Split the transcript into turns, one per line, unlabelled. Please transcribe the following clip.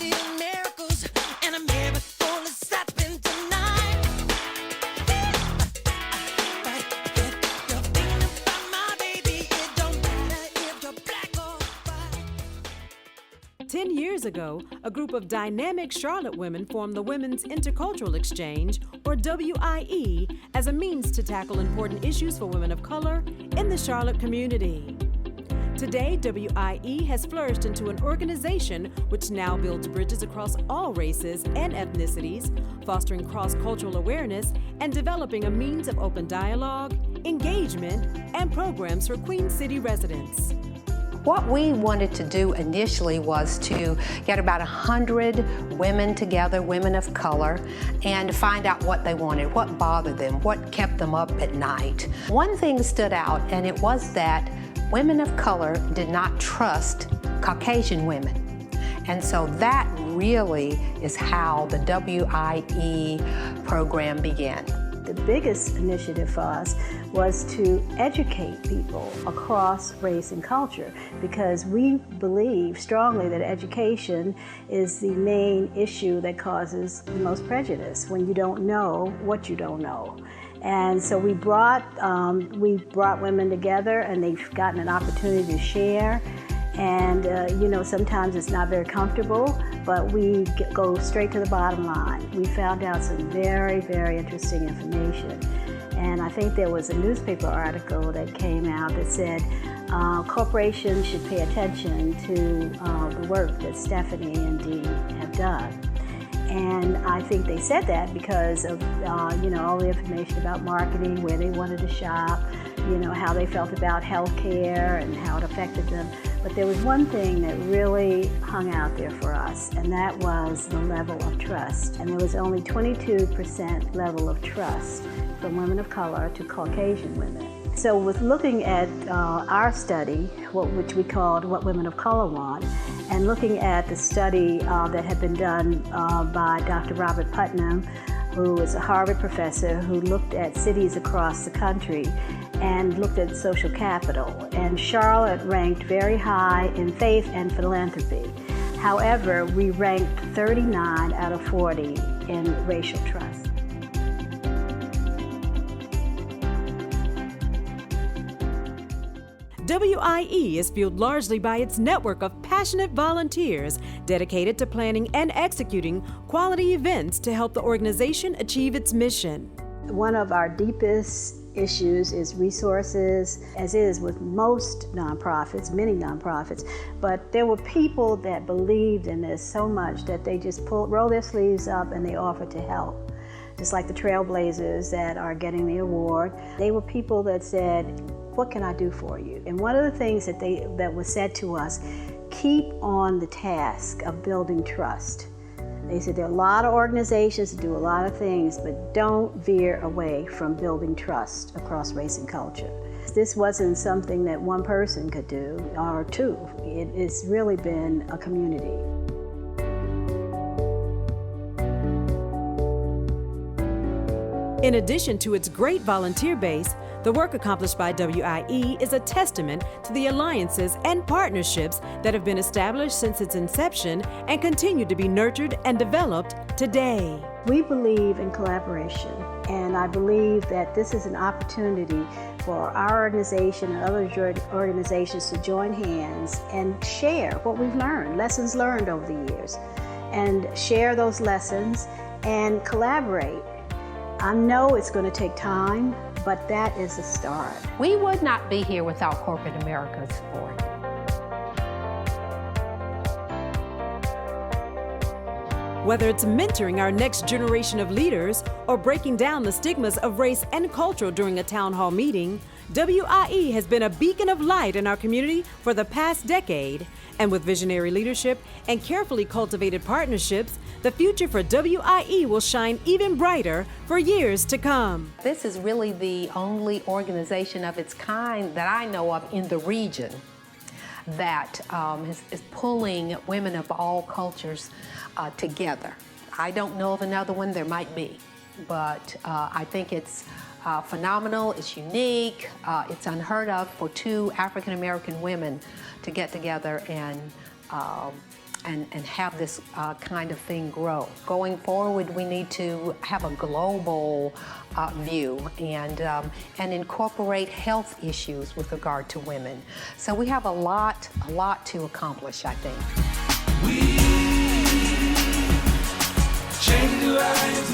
working miracles, and a miracle is happening tonight. But if you're thinking about my baby, it don't matter if you're black or white.
10 years ago, a group of dynamic Charlotte women formed the Women's Intercultural Exchange, or WIE, as a means to tackle important issues for women of color in the Charlotte community. Today, WIE has flourished into an organization which now builds bridges across all races and ethnicities, fostering cross-cultural awareness and developing a means of open dialogue, engagement, and programs for Queen City residents.
What we wanted to do initially was to get about 100 women together, women of color, and find out what they wanted, what bothered them, what kept them up at night. One thing stood out, and it was that women of color did not trust Caucasian women. And so that really is how the WIE program began.
The biggest initiative for us was to educate people across race and culture, because we believe strongly that education is the main issue that causes the most prejudice, when you don't know what you don't know. And so we brought women together, and they've gotten an opportunity to share. And you know, sometimes it's not very comfortable, but we go straight to the bottom line. We found out some very, very interesting information. And I think there was a newspaper article that came out that said corporations should pay attention to the work that Stephanie and Dee have done. And I think they said that because of you know, all the information about marketing, where they wanted to shop, you know, how they felt about healthcare and how it affected them. But there was one thing that really hung out there for us, and that was the level of trust. And there was only 22% level of trust from women of color to Caucasian women. So with looking at our study, which we called What Women of Color Want, and looking at the study that had been done by Dr. Robert Putnam, who is a Harvard professor who looked at cities across the country and looked at social capital. And Charlotte ranked very high in faith and philanthropy. However, we ranked 39 out of 40 in racial trust.
WIE is fueled largely by its network of passionate volunteers dedicated to planning and executing quality events to help the organization achieve its mission.
One of our deepest issues is resources, as is with most nonprofits, many nonprofits, but there were people that believed in this so much that they just roll their sleeves up and they offered to help. Just like the Trailblazers that are getting the award, they were people that said, "What can I do for you?" And one of the things that was said to us, keep on the task of building trust. They said there are a lot of organizations that do a lot of things, but don't veer away from building trust across race and culture. This wasn't something that one person could do, or two. It's really been a community.
In addition to its great volunteer base, the work accomplished by WIE is a testament to the alliances and partnerships that have been established since its inception and continue to be nurtured and developed today.
We believe in collaboration, and I believe that this is an opportunity for our organization and other organizations to join hands and share what we've learned, lessons learned over the years, and share those lessons and collaborate. I know it's going to take time, but that is a start.
We would not be here without corporate America's support.
Whether it's mentoring our next generation of leaders or breaking down the stigmas of race and culture during a town hall meeting, WIE has been a beacon of light in our community for the past decade. And with visionary leadership and carefully cultivated partnerships, the future for WIE will shine even brighter for years to come.
This is really the only organization of its kind that I know of in the region that is pulling women of all cultures together. I don't know of another one, there might be, but I think it's phenomenal, it's unique, it's unheard of for two African American women to get together and and have this kind of thing grow. Going forward, we need to have a global view and incorporate health issues with regard to women. So we have a lot to accomplish, I think.
We change the lives